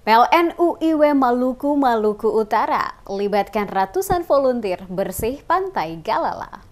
PLN UIW Maluku Maluku Utara libatkan ratusan volunteer bersih Pantai Galala.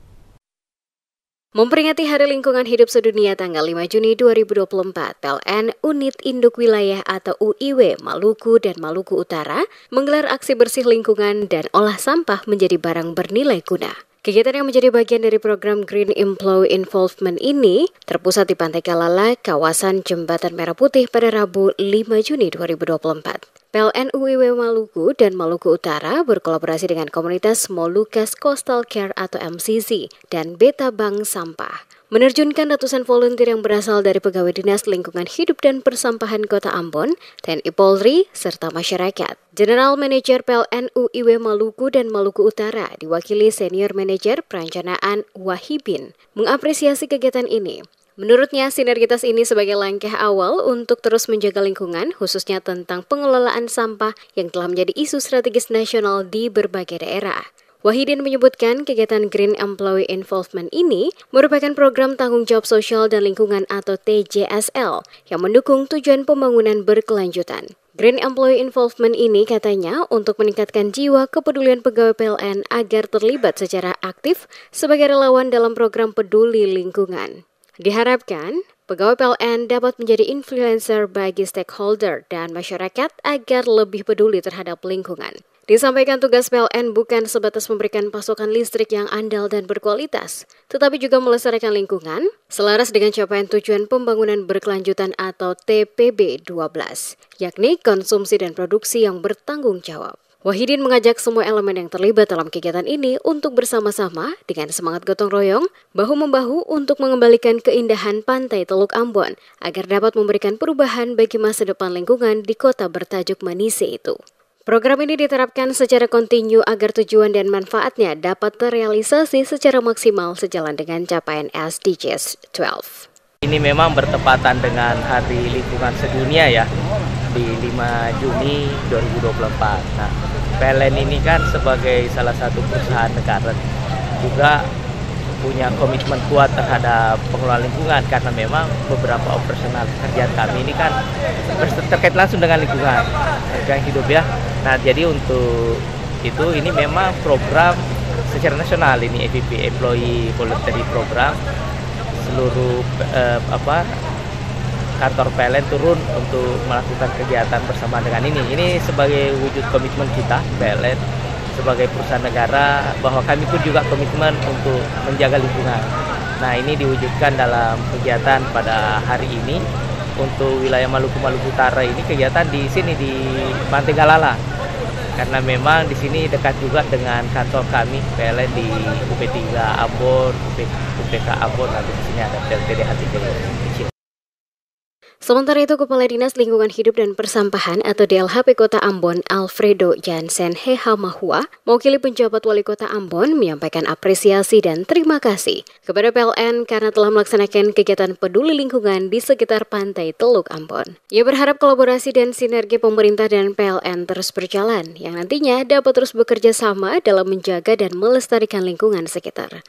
Memperingati Hari Lingkungan Hidup Sedunia tanggal 5 Juni 2024, PLN Unit Induk Wilayah atau UIW Maluku dan Maluku Utara menggelar aksi bersih lingkungan dan olah sampah menjadi barang bernilai guna. Kegiatan yang menjadi bagian dari program Green Employee Involvement ini terpusat di Pantai Galala, kawasan Jembatan Merah Putih pada Rabu 5 Juni 2024. PLN UIW Maluku dan Maluku Utara berkolaborasi dengan komunitas Molucas Coastal Care atau MCC dan Beta Bank Sampah, menerjunkan ratusan volunteer yang berasal dari pegawai Dinas Lingkungan Hidup dan Persampahan Kota Ambon, TNI Polri, serta masyarakat. General Manager PLN UIW Maluku dan Maluku Utara diwakili Senior Manager Perencanaan Wahibin mengapresiasi kegiatan ini. Menurutnya, sinergitas ini sebagai langkah awal untuk terus menjaga lingkungan, khususnya tentang pengelolaan sampah yang telah menjadi isu strategis nasional di berbagai daerah. Wahidin menyebutkan kegiatan Green Employee Involvement ini merupakan program tanggung jawab sosial dan lingkungan atau TJSL yang mendukung tujuan pembangunan berkelanjutan. Green Employee Involvement ini katanya untuk meningkatkan jiwa kepedulian pegawai PLN agar terlibat secara aktif sebagai relawan dalam program peduli lingkungan. Diharapkan, pegawai PLN dapat menjadi influencer bagi stakeholder dan masyarakat agar lebih peduli terhadap lingkungan. Disampaikan tugas PLN bukan sebatas memberikan pasokan listrik yang andal dan berkualitas, tetapi juga melestarikan lingkungan, selaras dengan capaian tujuan pembangunan berkelanjutan atau TPB 12, yakni konsumsi dan produksi yang bertanggung jawab. Wahidin mengajak semua elemen yang terlibat dalam kegiatan ini untuk bersama-sama dengan semangat gotong royong, bahu-membahu untuk mengembalikan keindahan Pantai Teluk Ambon agar dapat memberikan perubahan bagi masa depan lingkungan di kota bertajuk Manise itu. Program ini diterapkan secara kontinu agar tujuan dan manfaatnya dapat terrealisasi secara maksimal sejalan dengan capaian SDGs 12. Ini memang bertepatan dengan Hari Lingkungan Sedunia ya, di 5 Juni 2024. Nah, PLN ini kan sebagai salah satu perusahaan negara juga punya komitmen kuat terhadap pengelolaan lingkungan karena memang beberapa operasional pekerjaan kami ini kan terkait langsung dengan lingkungan hidup ya. Nah, jadi untuk itu ini memang program secara nasional ini EVP Employee Voluntary Program, seluruh kantor PLN turun untuk melakukan kegiatan bersama dengan ini. Ini sebagai wujud komitmen kita PLN sebagai perusahaan negara bahwa kami pun juga komitmen untuk menjaga lingkungan. Nah, ini diwujudkan dalam kegiatan pada hari ini untuk wilayah Maluku Utara ini kegiatan di sini di Pantai Galala. Karena memang di sini dekat juga dengan kantor kami PLN di UP3 Ambon, UPK Ambon, nanti di sini ada PLTDH kecil. Sementara itu, Kepala Dinas Lingkungan Hidup dan Persampahan atau DLHP Kota Ambon, Alfredo Jansen Hehamahua, mewakili penjabat Wali Kota Ambon menyampaikan apresiasi dan terima kasih kepada PLN karena telah melaksanakan kegiatan peduli lingkungan di sekitar Pantai Teluk Ambon. Ia berharap kolaborasi dan sinergi pemerintah dan PLN terus berjalan, yang nantinya dapat terus bekerja sama dalam menjaga dan melestarikan lingkungan sekitar.